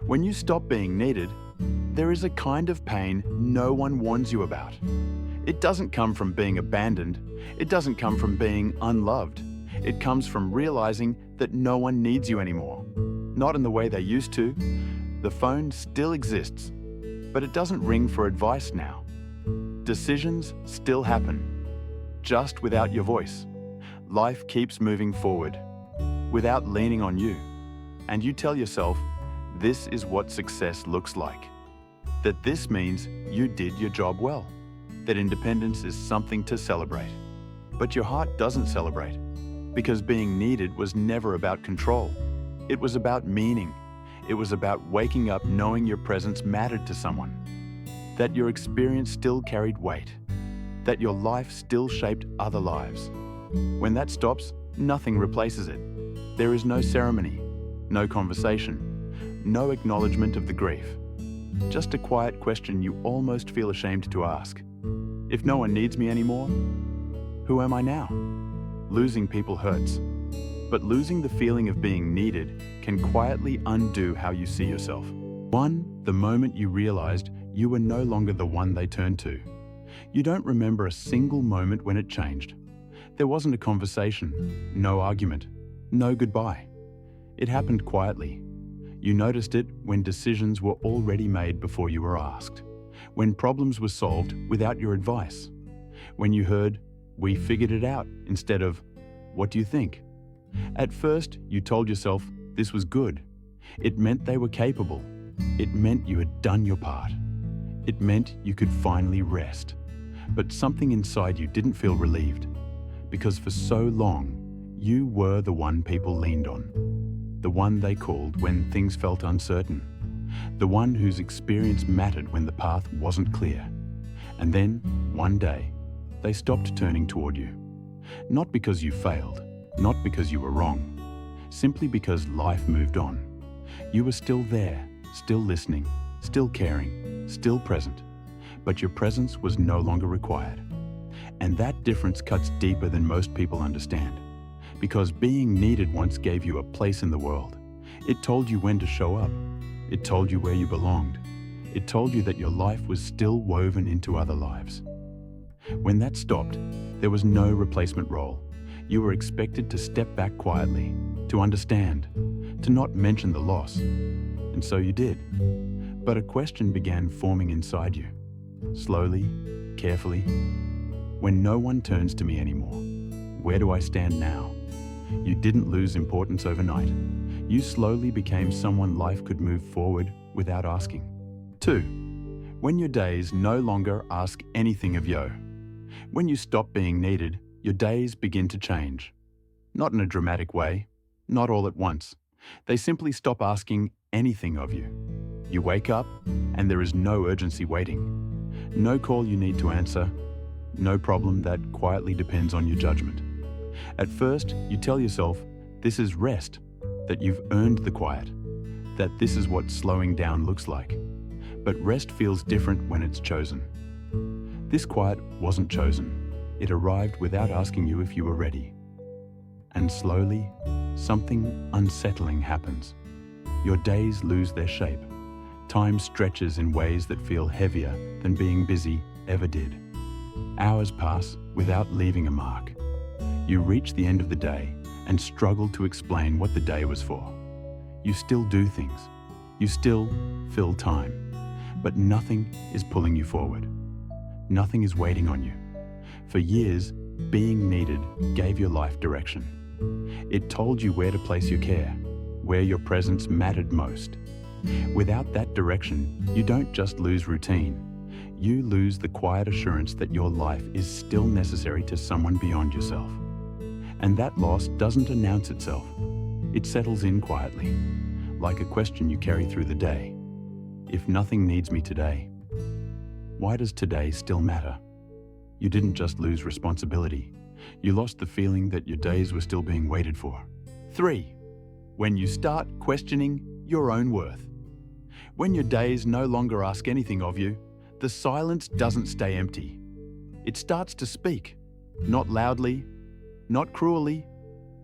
When you stop being needed, there is a kind of pain no one warns you about. It doesn't come from being abandoned. It doesn't come from being unloved. It comes from realizing that no one needs you anymore. Not in the way they used to. The phone still exists, but it doesn't ring for advice now. Decisions still happen, just without your voice. Life keeps moving forward, without leaning on you. And you tell yourself, this is what success looks like. That this means you did your job well. That independence is something to celebrate. But your heart doesn't celebrate, because being needed was never about control. It was about meaning. It was about waking up knowing your presence mattered to someone. That your experience still carried weight. That your life still shaped other lives. When that stops, nothing replaces it. There is no ceremony, no conversation, no acknowledgement of the grief. Just a quiet question you almost feel ashamed to ask. If no one needs me anymore, who am I now? Losing people hurts, but losing the feeling of being needed can quietly undo how you see yourself. One, the moment you realized you were no longer the one they turned to. You don't remember a single moment when it changed. There wasn't a conversation, no argument, no goodbye. It happened quietly. You noticed it when decisions were already made before you were asked. When problems were solved without your advice. When you heard, "We figured it out," instead of, "What do you think?" At first, you told yourself this was good. It meant they were capable. It meant you had done your part. It meant you could finally rest. But something inside you didn't feel relieved, because for so long, you were the one people leaned on. The one they called when things felt uncertain. The one whose experience mattered when the path wasn't clear. And then, one day, they stopped turning toward you. Not because you failed, not because you were wrong, simply because life moved on. You were still there, still listening, still caring, still present, but your presence was no longer required. And that difference cuts deeper than most people understand. Because being needed once gave you a place in the world. It told you when to show up. It told you where you belonged. It told you that your life was still woven into other lives. When that stopped, there was no replacement role. You were expected to step back quietly, to understand, to not mention the loss. And so you did. But a question began forming inside you. Slowly, carefully. When no one turns to me anymore, where do I stand now? You didn't lose importance overnight. You slowly became someone life could move forward without asking. 2. When your days no longer ask anything of you. When you stop being needed, your days begin to change. Not in a dramatic way, not all at once. They simply stop asking anything of you. You wake up, and there is no urgency waiting. No call you need to answer. No problem that quietly depends on your judgment. At first, you tell yourself this is rest, that you've earned the quiet, that this is what slowing down looks like. But rest feels different when it's chosen. This quiet wasn't chosen. It arrived without asking you if you were ready. And slowly, something unsettling happens. Your days lose their shape. Time stretches in ways that feel heavier than being busy ever did. Hours pass without leaving a mark. You reach the end of the day and struggle to explain what the day was for. You still do things. You still fill time. But nothing is pulling you forward. Nothing is waiting on you. For years, being needed gave your life direction. It told you where to place your care, where your presence mattered most. Without that direction, you don't just lose routine. You lose the quiet assurance that your life is still necessary to someone beyond yourself. And that loss doesn't announce itself. It settles in quietly, like a question you carry through the day. If nothing needs me today, why does today still matter? You didn't just lose responsibility. You lost the feeling that your days were still being waited for. 3. When you start questioning your own worth. When your days no longer ask anything of you, the silence doesn't stay empty. It starts to speak, not loudly, not cruelly,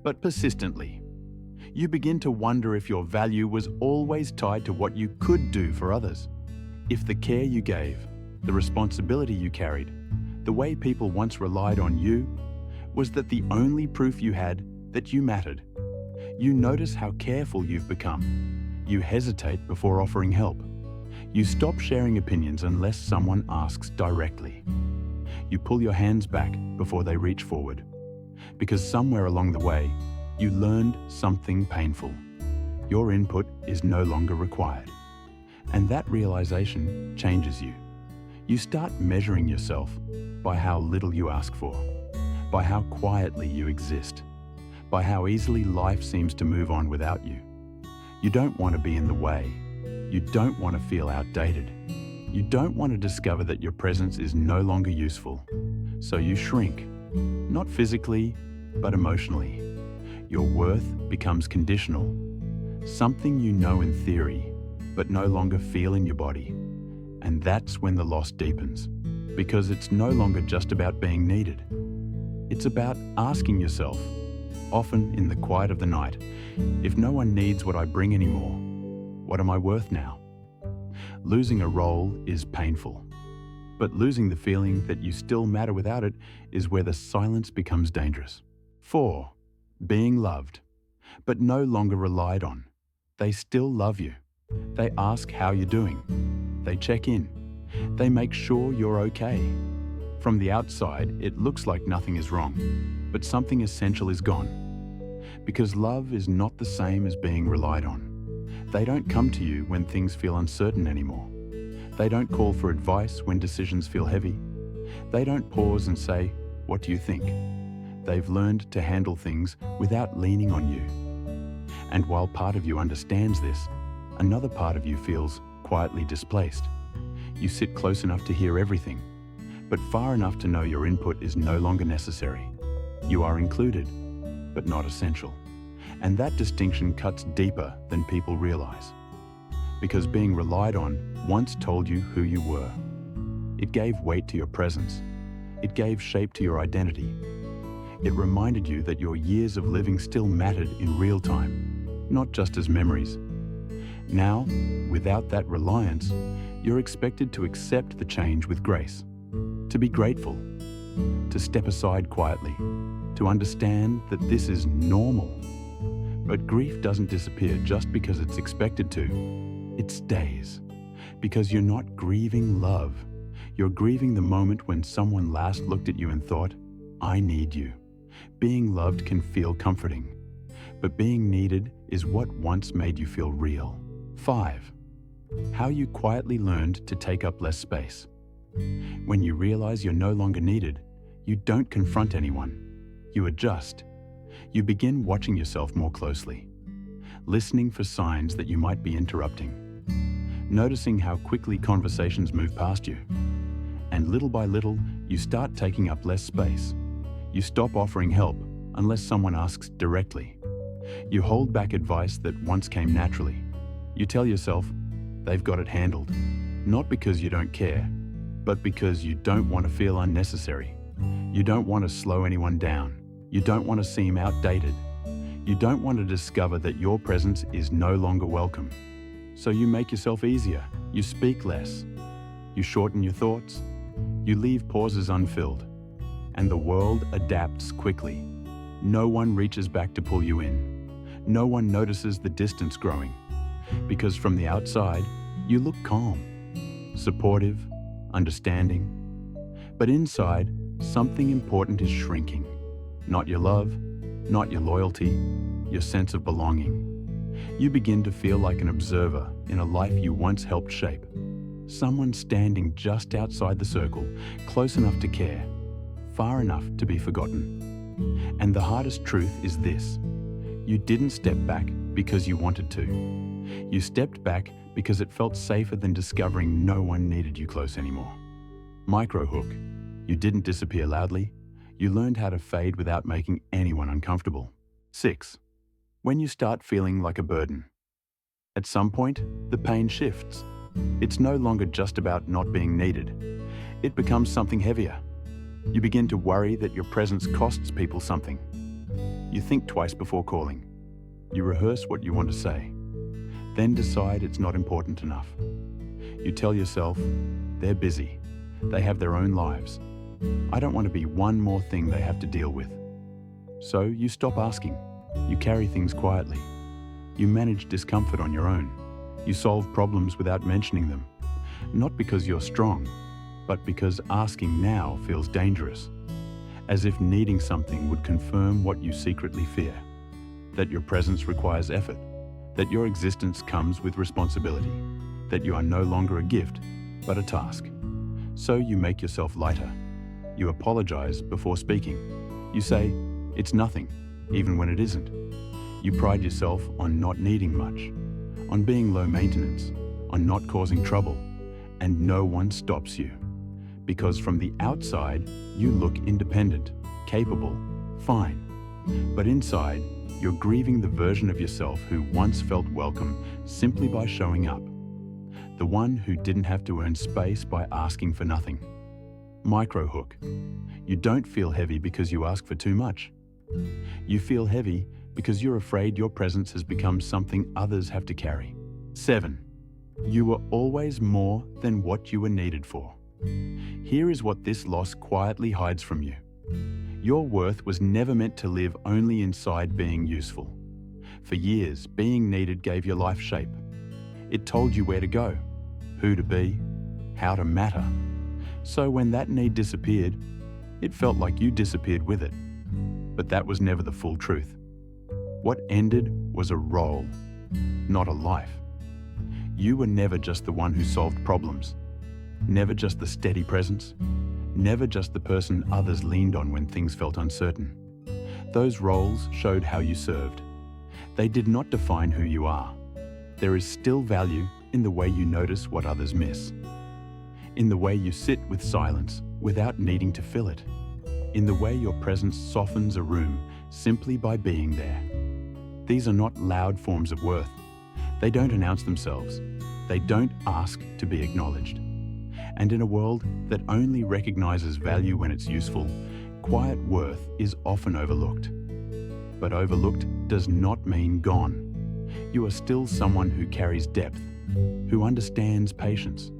but persistently. You begin to wonder if your value was always tied to what you could do for others. If the care you gave, the responsibility you carried, the way people once relied on you, was that the only proof you had that you mattered. You notice how careful you've become. You hesitate before offering help. You stop sharing opinions unless someone asks directly. You pull your hands back before they reach forward. Because somewhere along the way, you learned something painful. Your input is no longer required. And that realization changes you. You start measuring yourself by how little you ask for, by how quietly you exist, by how easily life seems to move on without you. You don't want to be in the way. You don't want to feel outdated. You don't want to discover that your presence is no longer useful. So you shrink, not physically, but emotionally. Your worth becomes conditional, something you know in theory, but no longer feel in your body. And that's when the loss deepens, because it's no longer just about being needed. It's about asking yourself, often in the quiet of the night, if no one needs what I bring anymore, what am I worth now? Losing a role is painful, but losing the feeling that you still matter without it is where the silence becomes dangerous. 4. Being loved, but no longer relied on. They still love you. They ask how you're doing. They check in. They make sure you're okay. From the outside, it looks like nothing is wrong, but something essential is gone. Because love is not the same as being relied on. They don't come to you when things feel uncertain anymore. They don't call for advice when decisions feel heavy. They don't pause and say, "What do you think?" They've learned to handle things without leaning on you. And while part of you understands this, another part of you feels quietly displaced. You sit close enough to hear everything, but far enough to know your input is no longer necessary. You are included, but not essential. And that distinction cuts deeper than people realize. Because being relied on once told you who you were. It gave weight to your presence. It gave shape to your identity. It reminded you that your years of living still mattered in real time, not just as memories. Now, without that reliance, you're expected to accept the change with grace, to be grateful, to step aside quietly, to understand that this is normal. But grief doesn't disappear just because it's expected to. It stays. Because you're not grieving love. You're grieving the moment when someone last looked at you and thought, "I need you." Being loved can feel comforting, but being needed is what once made you feel real. 5. How you quietly learned to take up less space. When you realize you're no longer needed, you don't confront anyone. You adjust. You begin watching yourself more closely, listening for signs that you might be interrupting, noticing how quickly conversations move past you. And little by little, you start taking up less space. You stop offering help unless someone asks directly. You hold back advice that once came naturally. You tell yourself, they've got it handled. Not because you don't care, but because you don't want to feel unnecessary. You don't want to slow anyone down. You don't want to seem outdated. You don't want to discover that your presence is no longer welcome. So you make yourself easier. You speak less. You shorten your thoughts. You leave pauses unfilled. And the world adapts quickly. No one reaches back to pull you in. No one notices the distance growing. Because from the outside, you look calm, supportive, understanding. But inside, something important is shrinking. Not your love, not your loyalty, your sense of belonging. You begin to feel like an observer in a life you once helped shape. Someone standing just outside the circle, close enough to care, far enough to be forgotten. And the hardest truth is this: you didn't step back because you wanted to. You stepped back because it felt safer than discovering no one needed you close anymore. Micro-hook. You didn't disappear loudly. You learned how to fade without making anyone uncomfortable. 6. When you start feeling like a burden. At some point, the pain shifts. It's no longer just about not being needed. It becomes something heavier. You begin to worry that your presence costs people something. You think twice before calling. You rehearse what you want to say, then decide it's not important enough. You tell yourself, they're busy, they have their own lives. I don't want to be one more thing they have to deal with. So you stop asking. You carry things quietly. You manage discomfort on your own. You solve problems without mentioning them. Not because you're strong, but because asking now feels dangerous. As if needing something would confirm what you secretly fear. That your presence requires effort. That your existence comes with responsibility. That you are no longer a gift, but a task. So you make yourself lighter. You apologize before speaking. You say, it's nothing, even when it isn't. You pride yourself on not needing much, on being low maintenance, on not causing trouble, and no one stops you. Because from the outside, you look independent, capable, fine. But inside, you're grieving the version of yourself who once felt welcome simply by showing up. The one who didn't have to earn space by asking for nothing. Microhook. You don't feel heavy because you ask for too much. You feel heavy because you're afraid your presence has become something others have to carry. 7. You were always more than what you were needed for. Here is what this loss quietly hides from you. Your worth was never meant to live only inside being useful. For years, being needed gave your life shape. It told you where to go, who to be, how to matter. So when that need disappeared, it felt like you disappeared with it. But that was never the full truth. What ended was a role, not a life. You were never just the one who solved problems, never just the steady presence, never just the person others leaned on when things felt uncertain. Those roles showed how you served. They did not define who you are. There is still value in the way you notice what others miss. In the way you sit with silence without needing to fill it. In the way your presence softens a room simply by being there. These are not loud forms of worth. They don't announce themselves. They don't ask to be acknowledged. And in a world that only recognizes value when it's useful, quiet worth is often overlooked. But overlooked does not mean gone. You are still someone who carries depth, who understands patience,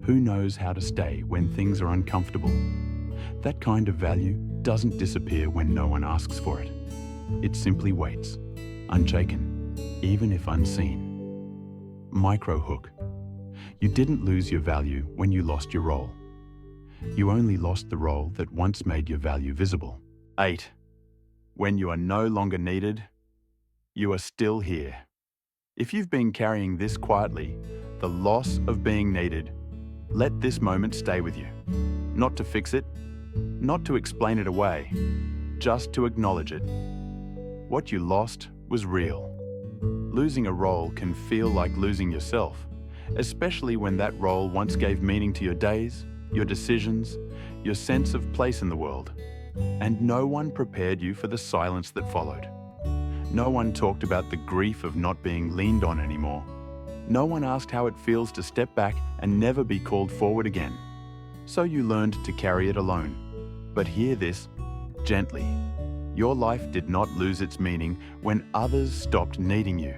who knows how to stay when things are uncomfortable. That kind of value doesn't disappear when no one asks for it. It simply waits, unshaken, even if unseen. Microhook. You didn't lose your value when you lost your role. You only lost the role that once made your value visible. 8. When you are no longer needed, you are still here. If you've been carrying this quietly, the loss of being needed, let this moment stay with you. Not to fix it, not to explain it away, just to acknowledge it. What you lost was real. Losing a role can feel like losing yourself, especially when that role once gave meaning to your days, your decisions, your sense of place in the world. And no one prepared you for the silence that followed. No one talked about the grief of not being leaned on anymore. No one asked how it feels to step back and never be called forward again. So you learned to carry it alone. But hear this, gently. Your life did not lose its meaning when others stopped needing you.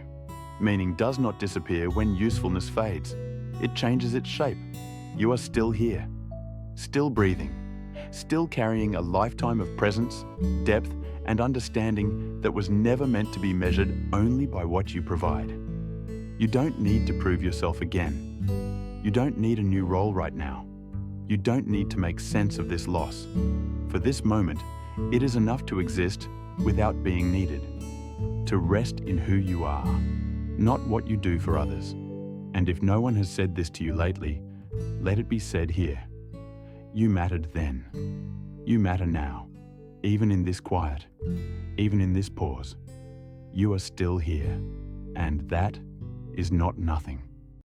Meaning does not disappear when usefulness fades. It changes its shape. You are still here, still breathing, still carrying a lifetime of presence, depth, and understanding that was never meant to be measured only by what you provide. You don't need to prove yourself again. You don't need a new role right now. You don't need to make sense of this loss. For this moment, it is enough to exist without being needed. To rest in who you are, not what you do for others. And if no one has said this to you lately, let it be said here. You mattered then. You matter now. Even in this quiet, even in this pause, you are still here. And that is not nothing.